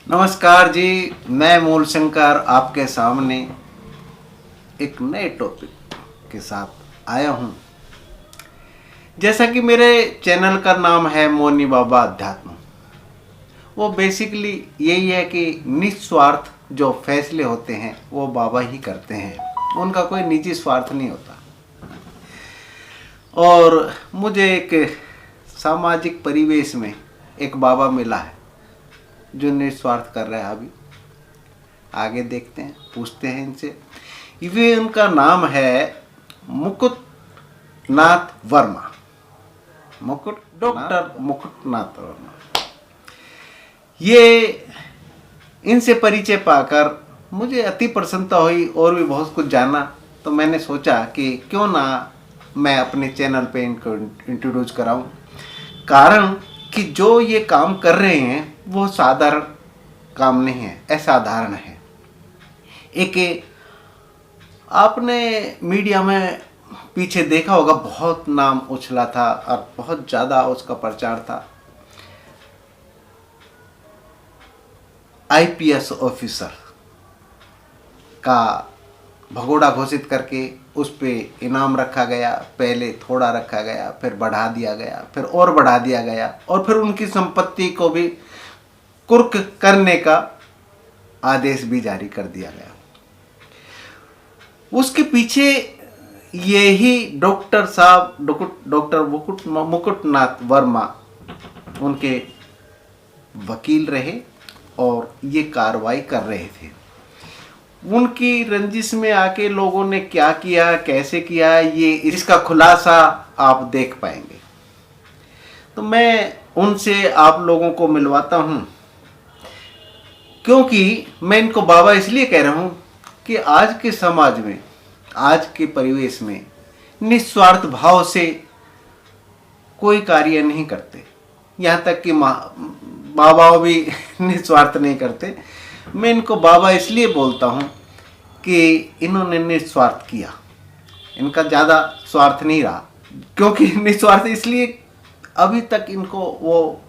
नमस्कार जी, मैं मूल शंकर आपके सामने एक नए टॉपिक के साथ आया हूँ। जैसा कि मेरे चैनल का नाम है मोनी बाबा अध्यात्म, वो बेसिकली यही है कि निस्वार्थ जो फैसले होते हैं वो बाबा ही करते हैं, उनका कोई निजी स्वार्थ नहीं होता। और मुझे एक सामाजिक परिवेश में एक बाबा मिला है जो निस्वार्थ कर रहा है। अभी आगे देखते हैं, पूछते हैं इनसे। वे उनका नाम है मुकुटनाथ वर्मा, डॉक्टर मुकुटनाथ वर्मा। ये इनसे परिचय पाकर मुझे अति प्रसन्नता हुई और भी बहुत कुछ जाना, तो मैंने सोचा कि क्यों ना मैं अपने चैनल पे इनको इंट्रोड्यूस कराऊं। कारण कि जो ये काम कर रहे हैं वो साधारण काम नहीं है, असाधारण है। एक आपने मीडिया में पीछे देखा होगा, बहुत नाम उछला था और बहुत ज़्यादा उसका प्रचार था। आईपीएस ऑफिसर का भगोड़ा घोषित करके उस पे इनाम रखा गया। पहले थोड़ा रखा गया, फिर बढ़ा दिया गया, फिर और बढ़ा दिया गया, और फिर उनकी संपत्ति को भी कुर्क करने का आदेश भी जारी कर दिया गया। उसके पीछे यही डॉक्टर साहब, डॉक्टर मुकुटनाथ वर्मा उनके वकील रहे और ये कार्रवाई कर रहे थे। उनकी रंजिश में आके लोगों ने क्या किया, कैसे किया, ये इसका खुलासा आप देख पाएंगे। तो मैं उनसे आप लोगों को मिलवाता हूँ, क्योंकि मैं इनको बाबा इसलिए कह रहा हूँ कि आज के समाज में, आज के परिवेश में निस्वार्थ भाव से कोई कार्य नहीं करते। यहाँ तक कि बाबा भी निस्वार्थ नहीं करते। मैं इनको बाबा इसलिए बोलता हूँ कि इन्होंने निस्वार्थ किया, इनका ज़्यादा स्वार्थ नहीं रहा। क्योंकि निस्वार्थ इसलिए अभी तक इनको वो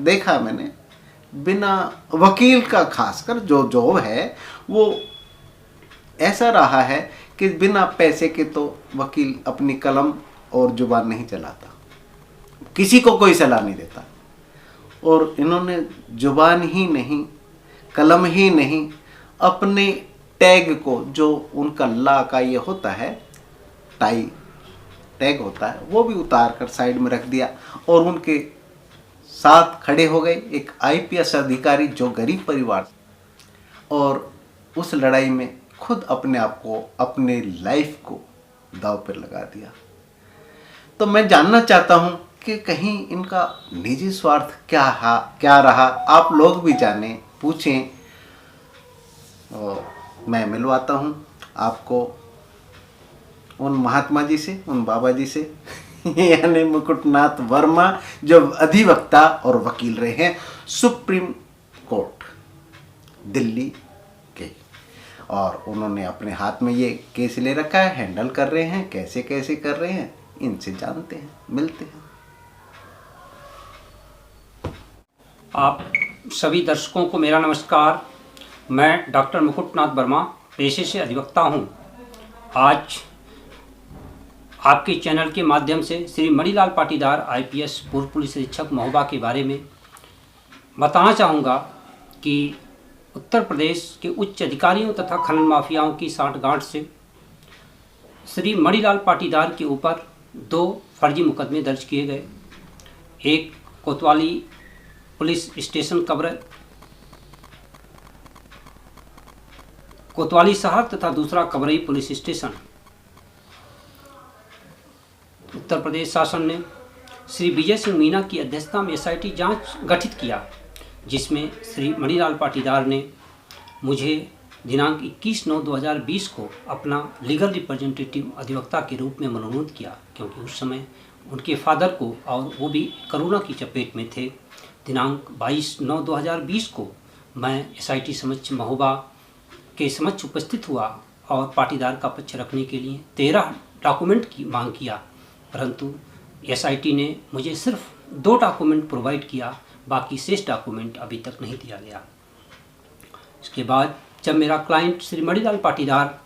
देखा मैंने, बिना वकील का खासकर जो जॉब है वो ऐसा रहा है कि बिना पैसे के तो वकील अपनी कलम और जुबान नहीं चलाता, किसी को कोई सलाह नहीं देता। और इन्होंने जुबान ही नहीं, कलम ही नहीं, अपने टैग को, जो उनका ला का ये होता है, टाई टैग होता है, वो भी उतार कर साइड में रख दिया और उनके साथ खड़े हो गए एक आईपीएस अधिकारी जो गरीब परिवार, और उस लड़ाई में खुद अपने आप को, अपने लाइफ को दांव पर लगा दिया। तो मैं जानना चाहता हूं कि कहीं इनका निजी स्वार्थ क्या रहा, आप लोग भी जानें, पूछें। और मैं मिलवाता हूं आपको उन महात्मा जी से, उन बाबा जी से यानी मुकुटनाथ वर्मा, जो अधिवक्ता और वकील रहे हैं सुप्रीम कोर्ट दिल्ली के। और उन्होंने अपने हाथ में ये केस ले रखा है, हैंडल कर रहे हैं, कैसे कैसे कर रहे हैं, इनसे जानते हैं, मिलते हैं। आप सभी दर्शकों को मेरा नमस्कार। मैं डॉक्टर मुकुटनाथ वर्मा पेशे से अधिवक्ता हूं। आज आपके चैनल के माध्यम से श्री मणिलाल पाटीदार आईपीएस पूर्व पुलिस अधीक्षक महोबा के बारे में बताना चाहूँगा कि उत्तर प्रदेश के उच्च अधिकारियों तथा खनन माफियाओं की सांठगांठ से श्री मणिलाल पाटीदार के ऊपर 2 फर्जी मुकदमे दर्ज किए गए। एक कोतवाली पुलिस स्टेशन कोतवाली शहर तथा दूसरा कबरई पुलिस स्टेशन। उत्तर प्रदेश शासन ने श्री विजय सिंह मीना की अध्यक्षता में एसआईटी जांच गठित किया, जिसमें श्री मणिलाल पाटीदार ने मुझे दिनांक 21/9/2020 को अपना लीगल रिप्रेजेंटेटिव अधिवक्ता के रूप में मनोनीत किया, क्योंकि उस समय उनके फादर को, और वो भी कोरोना की चपेट में थे। दिनांक 22/9/2020 को मैं एसआईटी समक्ष महोबा के समक्ष उपस्थित हुआ और पाटीदार का पक्ष रखने के लिए 13 डॉक्यूमेंट की मांग किया, परंतु एसआईटी ने मुझे सिर्फ 2 डॉक्यूमेंट प्रोवाइड किया, बाकी शेष डॉक्यूमेंट अभी तक नहीं दिया गया। इसके बाद जब मेरा क्लाइंट श्री मणिलाल पाटीदार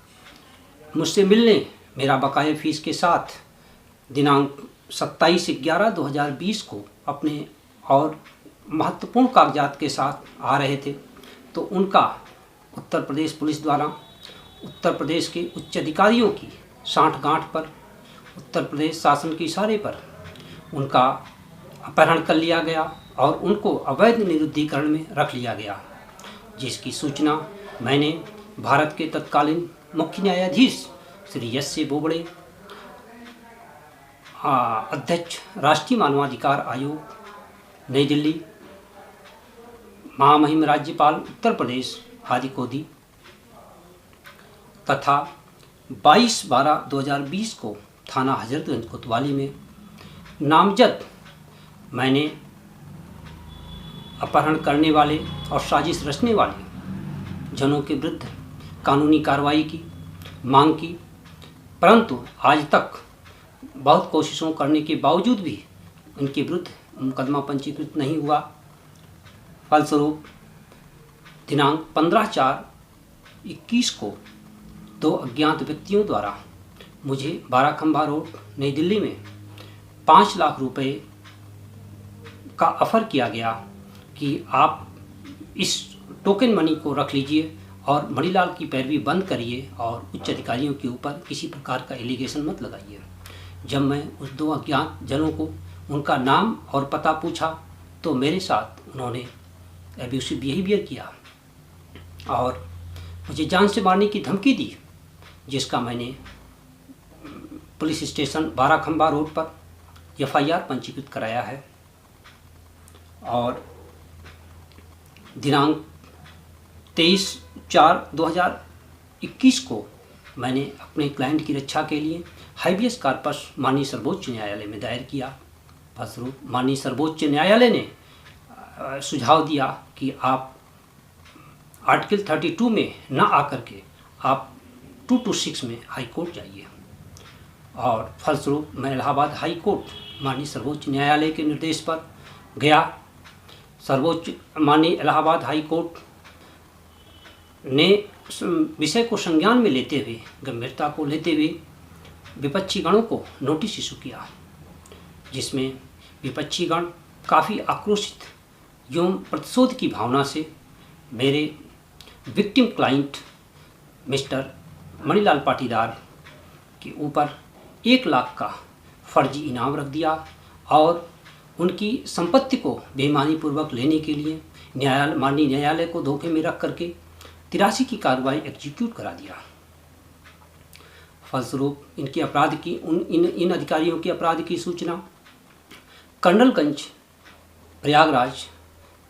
मुझसे मिलने मेरा बकाया फीस के साथ दिनांक 27/11/2020 को अपने और महत्वपूर्ण कागजात के साथ आ रहे थे, तो उनका उत्तर प्रदेश पुलिस द्वारा उत्तर प्रदेश के उच्च अधिकारियों की सांठ-गांठ पर, उत्तर प्रदेश शासन के इशारे पर उनका अपहरण कर लिया गया और उनको अवैध निरुद्धीकरण में रख लिया गया, जिसकी सूचना मैंने भारत के तत्कालीन मुख्य न्यायाधीश श्री एस.ए. बोबड़े, अध्यक्ष राष्ट्रीय मानवाधिकार आयोग नई दिल्ली, महामहिम राज्यपाल उत्तर प्रदेश आदि को दी तथा 22/12/2020 को थाना हजरतगंज कोतवाली में नामजद मैंने अपहरण करने वाले और साजिश रचने वाले जनों के विरुद्ध कानूनी कार्रवाई की मांग की, परंतु आज तक बहुत कोशिशों करने के बावजूद भी उनके विरुद्ध मुकदमा पंजीकृत नहीं हुआ। फलस्वरूप दिनांक 15/4/21 को 2 अज्ञात व्यक्तियों द्वारा मुझे 12 खंबा रोड नई दिल्ली में 5 लाख रुपए का ऑफर किया गया कि आप इस टोकन मनी को रख लीजिए और मणिलाल की पैरवी बंद करिए और उच्च अधिकारियों के ऊपर किसी प्रकार का एलिगेशन मत लगाइए। जब मैं उस 2 अज्ञात जनों को उनका नाम और पता पूछा तो मेरे साथ उन्होंने एब्यूसिव बिहेवियर किया और मुझे जान से मारने की धमकी दी, जिसका मैंने पुलिस स्टेशन 12 खंबा रोड पर FIR पंजीकृत कराया है। और दिनांक 23/4/2021 को मैंने अपने क्लाइंट की रक्षा के लिए हाईबियस कार्पस माननीय सर्वोच्च न्यायालय में दायर किया। फलस्वरूप माननीय सर्वोच्च न्यायालय ने सुझाव दिया कि आप आर्टिकल 32 में न आकर के आप 226 में हाई कोर्ट जाइए। और फलस्वरूप मैं इलाहाबाद हाई कोर्ट माननीय सर्वोच्च न्यायालय के निर्देश पर गया। माननीय इलाहाबाद हाई कोर्ट ने विषय को संज्ञान में लेते हुए, गंभीरता को लेते हुए विपक्षी गणों को नोटिस इशू किया, जिसमें विपक्षी गण काफ़ी आक्रोशित एवं प्रतिशोध की भावना से मेरे victim client mister Manilal Patidar के ऊपर 1 लाख का फर्जी इनाम रख दिया और उनकी संपत्ति को बेईमानी पूर्वक लेने के लिए माननीय न्यायालय को धोखे में रख करके 83 की कार्रवाई एग्जीक्यूट करा दिया। फलस्वरूप इनके अपराध की इन अधिकारियों के अपराध की सूचना कर्नलगंज प्रयागराज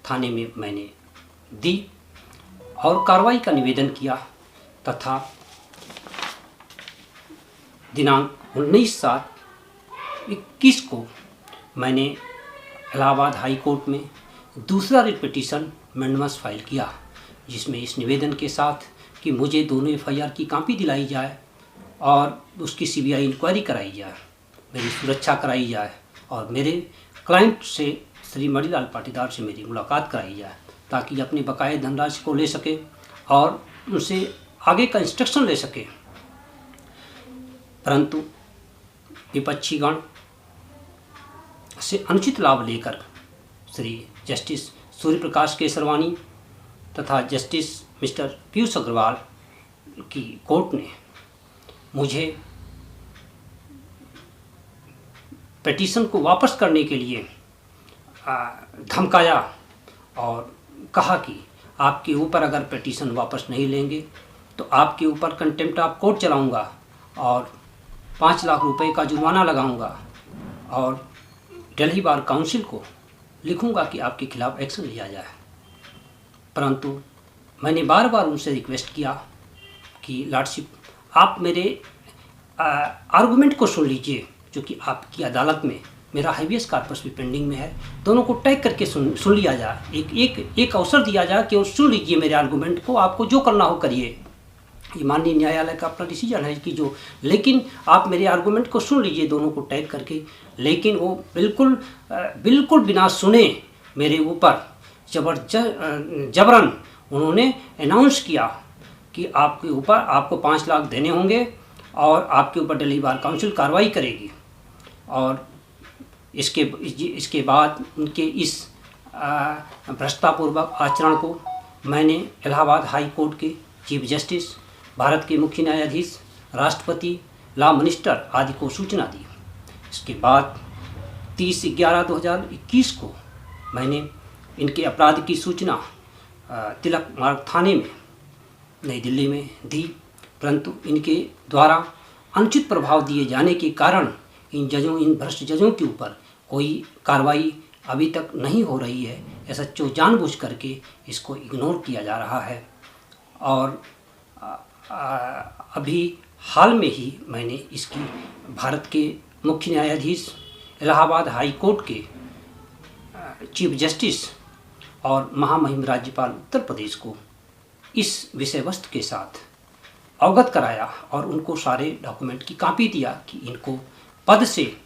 थाने में मैंने दी और कार्रवाई का निवेदन किया तथा दिनांक 19/7/21 को मैंने इलाहाबाद हाई कोर्ट में दूसरा रिट पिटीशन मैंडमस फाइल किया, जिसमें इस निवेदन के साथ कि मुझे दोनों FIR की कॉपी दिलाई जाए और उसकी CBI इंक्वायरी कराई जाए, मेरी सुरक्षा कराई जाए और मेरे क्लाइंट से श्री मणिलाल पाटीदार से मेरी मुलाकात कराई जाए, ताकि अपने बकाये धनराशि को ले सके और उनसे आगे का इंस्ट्रक्शन ले सके। परंतु विपक्षी गण से अनुचित लाभ लेकर श्री जस्टिस सूर्य प्रकाश केसरवानी तथा जस्टिस मिस्टर पीयूष अग्रवाल की कोर्ट ने मुझे पिटीशन को वापस करने के लिए धमकाया और कहा कि आपके ऊपर अगर पिटीशन वापस नहीं लेंगे तो आपके ऊपर कंटेम्प्ट ऑफ कोर्ट चलाऊंगा और 5 लाख रुपए का जुर्माना लगाऊंगा और दिल्ली बार काउंसिल को लिखूंगा कि आपके खिलाफ एक्शन लिया जाए। परंतु मैंने बार बार उनसे रिक्वेस्ट किया कि लॉर्डशिप आप मेरे आर्गूमेंट को सुन लीजिए, जो कि आपकी अदालत में मेरा हाईबियस कार्पस भी पेंडिंग में है, दोनों को टैग करके सुन लिया जाए, एक अवसर दिया जाए कि सुन लीजिए मेरे आर्गूमेंट को, आपको जो करना हो करिए। ये माननीय न्यायालय का अपना डिसीजन है कि जो, लेकिन आप मेरे आर्गूमेंट को सुन लीजिए दोनों को टैग करके। लेकिन वो बिल्कुल बिना सुने मेरे ऊपर जबरन उन्होंने अनाउंस किया कि आपके ऊपर आपको 5 लाख देने होंगे और आपके ऊपर दिल्ली बार काउंसिल कार्रवाई करेगी। और इसके बाद उनके इस भ्रष्टापूर्वक आचरण को मैंने इलाहाबाद हाई कोर्ट के चीफ जस्टिस, भारत के मुख्य न्यायाधीश, राष्ट्रपति, लॉ मिनिस्टर आदि को सूचना दी। इसके बाद 30/11/2021 को मैंने इनके अपराध की सूचना तिलक मार्ग थाने में नई दिल्ली में दी, परंतु इनके द्वारा अनुचित प्रभाव दिए जाने के कारण इन भ्रष्ट जजों के ऊपर कोई कार्रवाई अभी तक नहीं हो रही है। ऐसा जानबूझ करके इसको इग्नोर किया जा रहा है। और अभी हाल में ही मैंने इसकी भारत के मुख्य न्यायाधीश, इलाहाबाद हाई कोर्ट के चीफ जस्टिस और महामहिम राज्यपाल उत्तर प्रदेश को इस विषय वस्तु के साथ अवगत कराया और उनको सारे डॉक्यूमेंट की कॉपी दिया कि इनको पद से,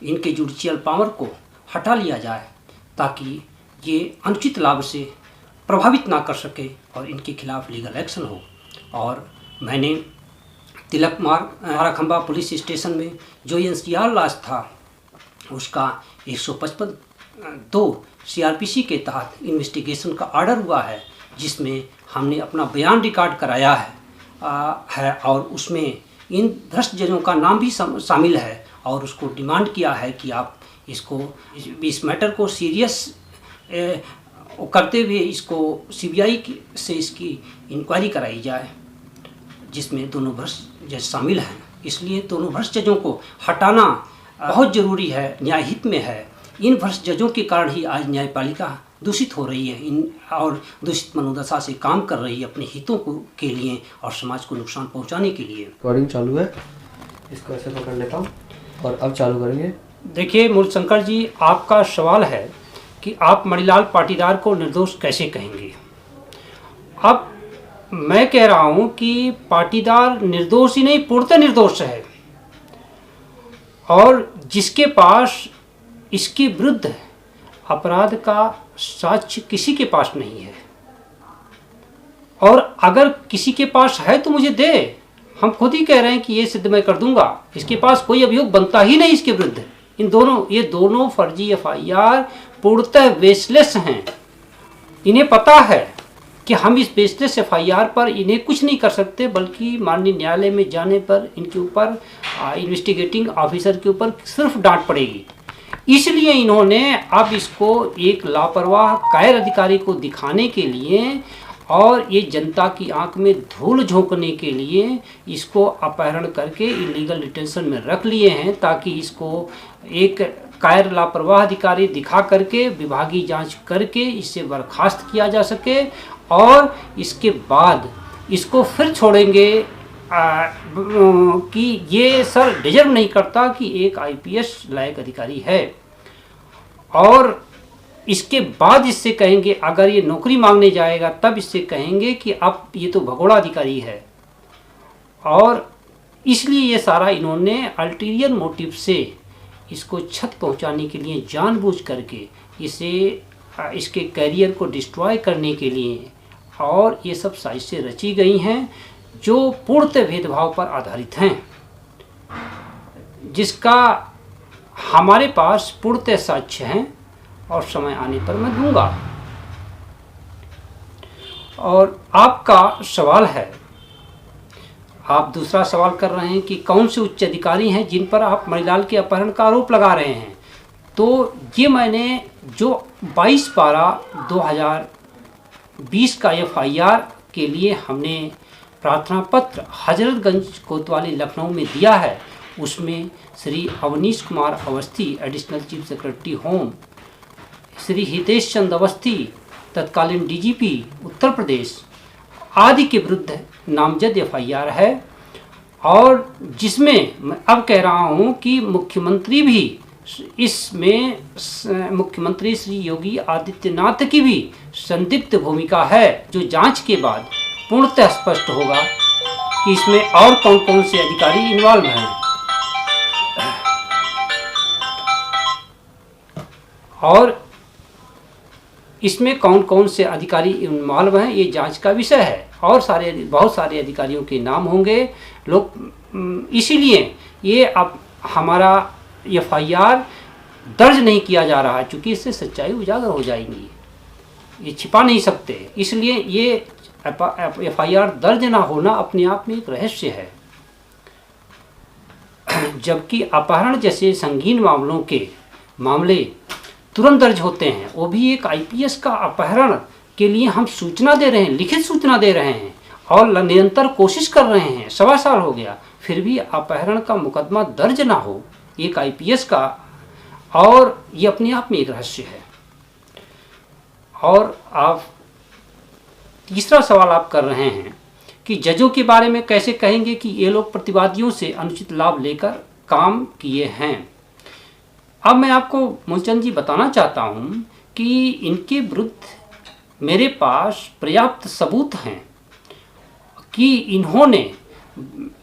इनके जुडिशियल पावर को हटा लिया जाए ताकि ये अनुचित लाभ से प्रभावित ना कर सके और इनके खिलाफ लीगल एक्शन हो। और मैंने तिलक मार्ग आराखंबा पुलिस स्टेशन में जो एनसीआर लाश था उसका 155(2) CRPC के तहत इन्वेस्टिगेशन का ऑर्डर हुआ है, जिसमें हमने अपना बयान रिकॉर्ड कराया है और उसमें इन भ्रष्ट जजों का नाम भी शामिल है और उसको डिमांड किया है कि आप इस मैटर को सीरियस करते हुए इसको CBI से इसकी इंक्वायरी कराई जाए, जिसमें दोनों भ्रष्ट जज शामिल हैं। इसलिए दोनों भ्रष्ट जजों को हटाना बहुत ज़रूरी है, न्यायहित में है। इन भ्रष्ट जजों के कारण ही आज न्यायपालिका दूषित हो रही है और दूषित मनोदशा से काम कर रही है अपने हितों के लिए और समाज को नुकसान पहुंचाने के लिए। रिकॉर्डिंग चालू है, इसको ऐसे पकड़ लेता हूँ और अब चालू करेंगे। देखिए मूलशंकर जी, आपका सवाल है कि आप मणिलाल पाटीदार को निर्दोष कैसे कहेंगे। अब मैं कह रहा हूं कि पाटीदार निर्दोष ही नहीं, पूर्णतः निर्दोष है और जिसके पास इसके विरुद्ध अपराध का साक्ष्य किसी के पास नहीं है, और अगर किसी के पास है तो मुझे दे। हम खुद ही कह रहे हैं कि ये सिद्ध मैं कर दूंगा। इसके पास कोई अभियोग बनता ही नहीं इसके विरुद्ध। ये दोनों फर्जी FIR पूर्णतः बेसलेस हैं। इन्हें पता है कि हम इस बेसलेस FIR पर इन्हें कुछ नहीं कर सकते, बल्कि माननीय न्यायालय में जाने पर इनके ऊपर इन्वेस्टिगेटिंग ऑफिसर के ऊपर सिर्फ डांट पड़ेगी। इसलिए इन्होंने अब इसको एक लापरवाह कायर अधिकारी को दिखाने के लिए और ये जनता की आंख में धूल झोंकने के लिए इसको अपहरण करके इलीगल डिटेंशन में रख लिए हैं, ताकि इसको एक कायर लापरवाह अधिकारी दिखा करके विभागीय जांच करके इससे बर्खास्त किया जा सके और इसके बाद इसको फिर छोड़ेंगे कि ये सर डिजर्व नहीं करता कि एक IPS लायक अधिकारी है। और इसके बाद इससे कहेंगे, अगर ये नौकरी मांगने जाएगा तब इससे कहेंगे कि अब ये तो भगोड़ा अधिकारी है। और इसलिए ये सारा इन्होंने अल्टीरियर मोटिव से इसको क्षत पहुंचाने के लिए जानबूझ करके इसके कैरियर को डिस्ट्रॉय करने के लिए और ये सब साजिशें रची गई हैं जो पूर्णतः भेदभाव पर आधारित हैं, जिसका हमारे पास पूर्णतः साक्ष्य हैं और समय आने पर मैं दूंगा। और आपका सवाल है, आप दूसरा सवाल कर रहे हैं कि कौन से उच्च अधिकारी हैं जिन पर आप मणिलाल के अपहरण का आरोप लगा रहे हैं। तो ये मैंने जो 22/12/2020 का FIR के लिए हमने प्रार्थना पत्र हजरतगंज कोतवाली लखनऊ में दिया है, उसमें Shri Avnish Kumar Awasthi additional chief secretary home, Shri Hitesh Chand Awasthi तत्कालीन DGP उत्तर प्रदेश आदि के विरुद्ध नामजद FIR है। और जिसमें मैं अब कह रहा हूं कि मुख्यमंत्री भी इसमें, मुख्यमंत्री श्री योगी आदित्यनाथ की भी संदिग्ध भूमिका है, जो जांच के बाद पूर्णतः स्पष्ट होगा। कि इसमें और कौन कौन से अधिकारी इन्वॉल्व हैं और इसमें कौन कौन से अधिकारी इन्वॉल्व हैं, ये जांच का विषय है। और बहुत सारे अधिकारियों के नाम होंगे लोग, इसीलिए ये अब हमारा FIR दर्ज नहीं किया जा रहा है, क्योंकि इससे सच्चाई उजागर हो जाएंगी, ये छिपा नहीं सकते। इसलिए ये FIR दर्ज ना होना अपने आप में एक रहस्य है। जबकि अपहरण जैसे संगीन मामले तुरंत दर्ज होते हैं, वो भी एक IPS का अपहरण के लिए हम सूचना दे रहे हैं, लिखित सूचना दे रहे हैं और निरंतर कोशिश कर रहे हैं, 1.25 साल हो गया, फिर भी अपहरण का मुकदमा दर्ज ना हो एक IPS का, और ये अपने आप में एक रहस्य है। और आप तीसरा सवाल आप कर रहे हैं कि जजों के बारे में कैसे कहेंगे कि ये लोग प्रतिवादियों से अनुचित लाभ लेकर काम किए हैं। अब मैं आपको मूलचंद जी बताना चाहता हूं कि इनके विरुद्ध मेरे पास पर्याप्त सबूत हैं कि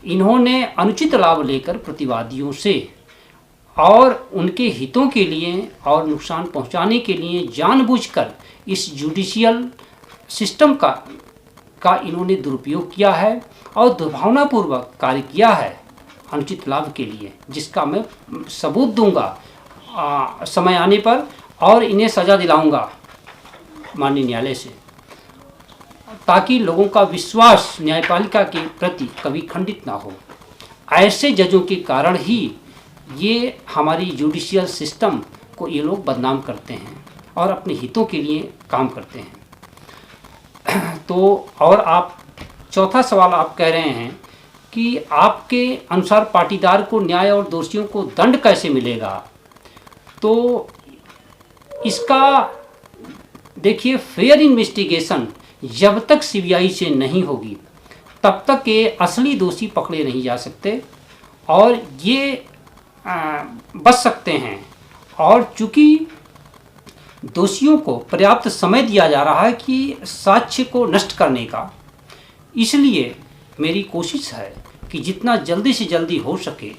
इन्होंने अनुचित लाभ लेकर प्रतिवादियों से और उनके हितों के लिए और नुकसान पहुंचाने के लिए जानबूझकर इस जुडिशियल सिस्टम का इन्होंने दुरुपयोग किया है और दुर्भावनापूर्वक कार्य किया है अनुचित लाभ के लिए, जिसका मैं सबूत दूंगा समय आने पर और इन्हें सज़ा दिलाऊंगा माननीय न्यायालय से, ताकि लोगों का विश्वास न्यायपालिका के प्रति कभी खंडित ना हो। ऐसे जजों के कारण ही ये हमारी जुडिशियल सिस्टम को ये लोग बदनाम करते हैं और अपने हितों के लिए काम करते हैं। तो और आप चौथा सवाल आप कह रहे हैं कि आपके अनुसार पाटीदार को न्याय और दोषियों को दंड कैसे मिलेगा। तो इसका देखिए, फेयर इन्वेस्टिगेशन जब तक CBI से नहीं होगी तब तक ये असली दोषी पकड़े नहीं जा सकते और ये बच सकते हैं। और चूंकि दोषियों को पर्याप्त समय दिया जा रहा है कि साक्ष्य को नष्ट करने का, इसलिए मेरी कोशिश है कि जितना जल्दी से जल्दी हो सके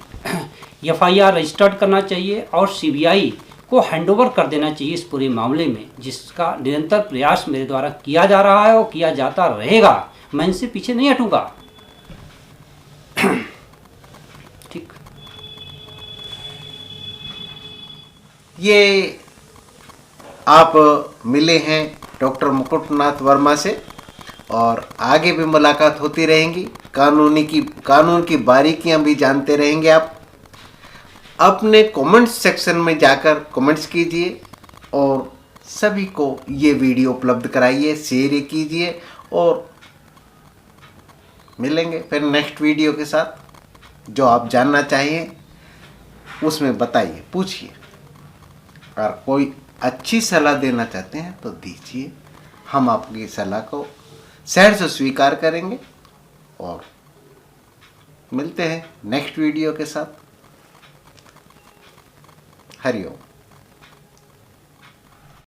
FIR रजिस्टर्ड करना चाहिए और CBI को हैंडओवर कर देना चाहिए इस पूरे मामले में, जिसका निरंतर प्रयास मेरे द्वारा किया जा रहा है और किया जाता रहेगा। मैं इनसे पीछे नहीं हटूंगा। ठीक। ये आप मिले हैं डॉक्टर मुकुटनाथ वर्मा से और आगे भी मुलाकात होती रहेंगी। कानून की बारीकियां भी जानते रहेंगे। आप अपने कमेंट्स सेक्शन में जाकर कमेंट्स कीजिए और सभी को ये वीडियो उपलब्ध कराइए, शेयर कीजिए और मिलेंगे फिर नेक्स्ट वीडियो के साथ। जो आप जानना चाहिए उसमें बताइए, पूछिए। अगर कोई अच्छी सलाह देना चाहते हैं तो दीजिए, हम आपकी सलाह को सहर्ष से स्वीकार करेंगे। और मिलते हैं नेक्स्ट वीडियो के साथ। हरिओम।